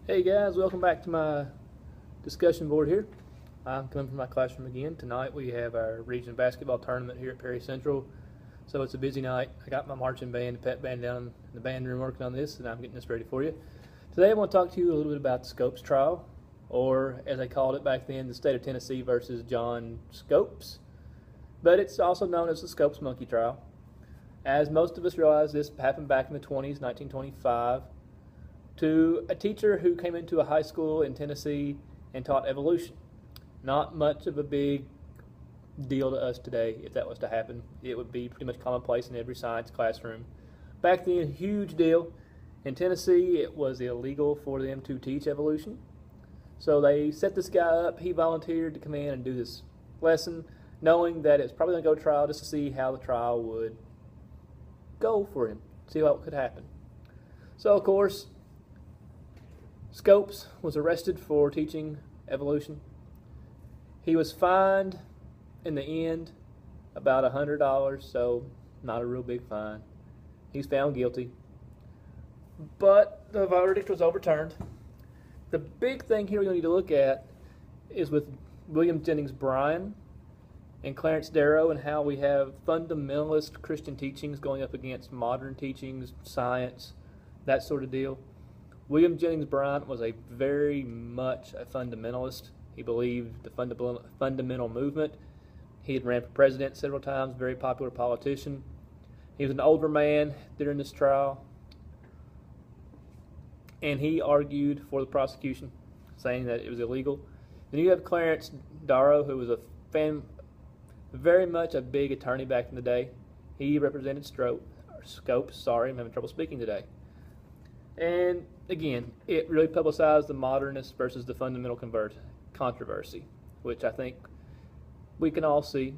Hey guys, welcome back to my discussion board here. I'm coming from my classroom again. Tonight we have our region basketball tournament here at Perry Central. So it's a busy night. I got my marching band, pep band down in the band room working on this, and I'm getting this ready for you. Today I want to talk to you a little bit about the Scopes trial, or as they called it back then, the state of Tennessee versus John Scopes. But it's also known as the Scopes Monkey trial. As most of us realize, this happened back in the 20s, 1925. To a teacher who came into a high school in Tennessee and taught evolution. Not much of a big deal to us today if that was to happen. It would be pretty much commonplace in every science classroom. Back then, huge deal. In Tennessee, it was illegal for them to teach evolution. So they set this guy up. He volunteered to come in and do this lesson, knowing that it's probably going to go to trial just to see how the trial would go for him, see what could happen. So, of course, Scopes was arrested for teaching evolution. He was fined in the end about $100, so not a real big fine. He's found guilty. But the verdict was overturned. The big thing here we need to look at is with William Jennings Bryan and Clarence Darrow and how we have fundamentalist Christian teachings going up against modern teachings, science, that sort of deal. William Jennings Bryan was a very much a fundamentalist. He believed the fundamental movement. He had ran for president several times, very popular politician. He was an older man during this trial, and he argued for the prosecution, saying that it was illegal. Then you have Clarence Darrow, who was very much a big attorney back in the day. He represented Scopes. Sorry, I'm having trouble speaking today. And again, it really publicized the modernist versus the fundamental controversy, which I think we can all see.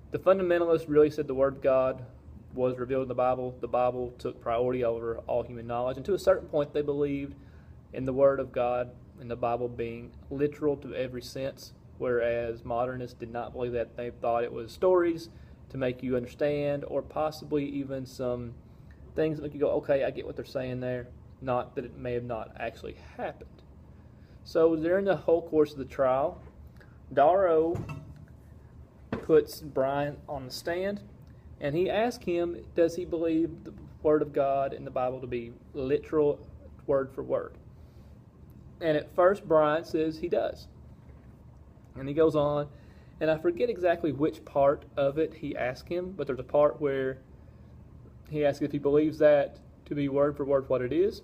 The fundamentalists really said the Word of God was revealed in the Bible. The Bible took priority over all human knowledge. And to a certain point, they believed in the Word of God and the Bible being literal to every sense, whereas modernists did not believe that. They thought it was stories to make you understand, or possibly even some things that make you go, okay, I get what they're saying there, not that it may have not actually happened. So during the whole course of the trial, Darrow puts Bryan on the stand, and he asks him, does he believe the Word of God in the Bible to be literal, word for word? And at first, Bryan says he does. And he goes on, and I forget exactly which part of it he asked him, but there's a part where he asks if he believes that to be word for word what it is.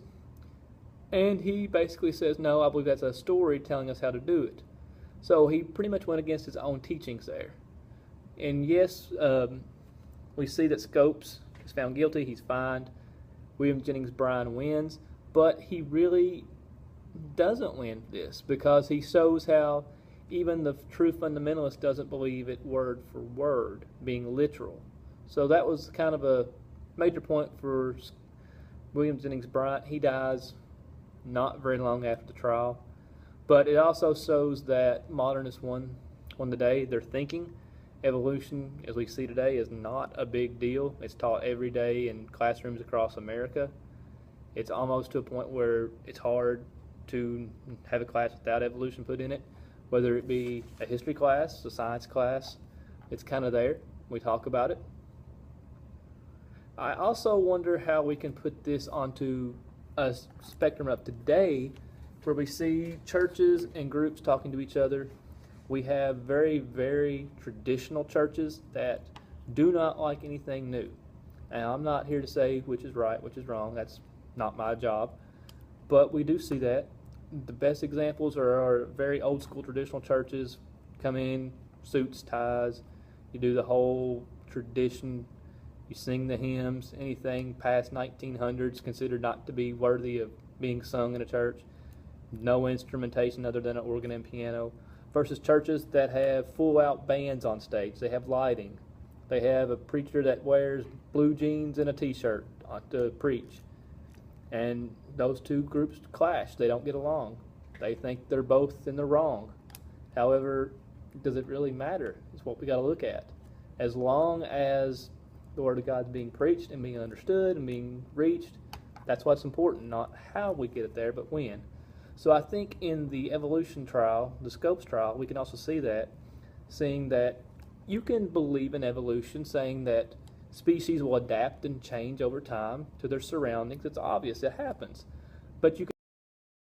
And he basically says, no, I believe that's a story telling us how to do it. So he pretty much went against his own teachings there. And yes, we see that Scopes is found guilty. He's fined. William Jennings Bryan wins. But he really doesn't win this, because he shows how even the true fundamentalist doesn't believe it word for word, being literal. So that was kind of a major point for William Jennings Bryan. He dies not very long after the trial, but it also shows that modernists won the day. Their thinking, evolution, as we see today, is not a big deal. It's taught every day in classrooms across America. It's almost to a point where it's hard to have a class without evolution put in it, whether it be a history class, a science class. It's kind of there. We talk about it. I also wonder how we can put this onto a spectrum of today, where we see churches and groups talking to each other. We have very, very traditional churches that do not like anything new. And I'm not here to say which is right, which is wrong. That's not my job. But we do see that. The best examples are our very old school traditional churches. Come in, suits, ties. You do the whole tradition. You sing the hymns. Anything past 1900s considered not to be worthy of being sung in a church. No instrumentation other than an organ and piano. Versus churches that have full-out bands on stage. They have lighting. They have a preacher that wears blue jeans and a t-shirt to preach. And those two groups clash. They don't get along. They think they're both in the wrong. However, does it really matter? Is what we got to look at. As long as the Word of God is being preached and being understood and being reached, That's what's important, not how we get it there, but when. So I think in the evolution trial, the Scopes trial, we can also see that, seeing that you can believe in evolution, saying that species will adapt and change over time to their surroundings. It's obvious, it happens. But you can